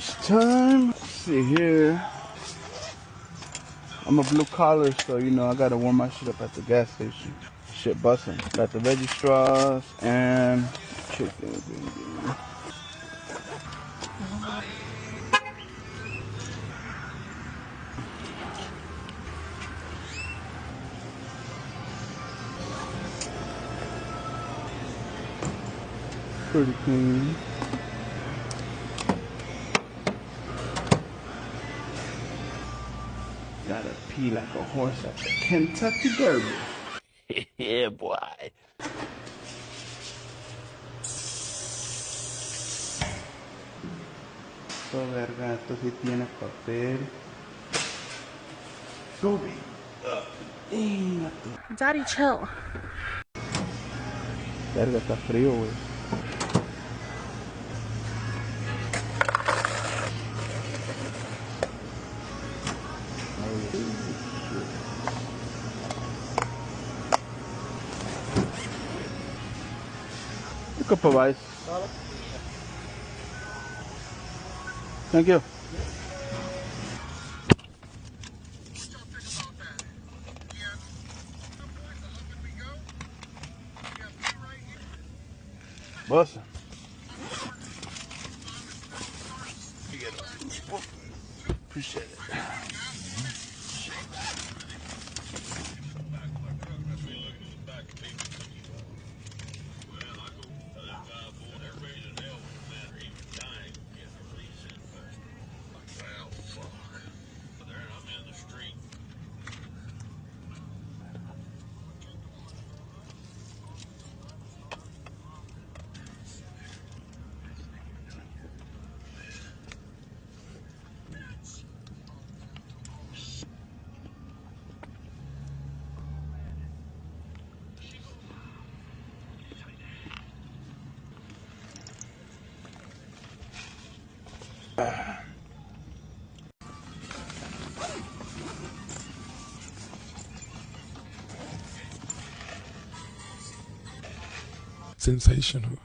lunchtime. Let's see here. I'm a blue collar, so you know I gotta warm my shit up at the gas station. Shit bussin'. Got the veggie straws and chicken. Pretty clean. Gotta pee like a horse at the Kentucky Derby. Yeah, boy. So verga, esto sí tiene papel. Gobi. Daddy, chill. Verga, está frío, güey. A cup of ice. Thank you. Bussin'. Appreciate it. Sensational.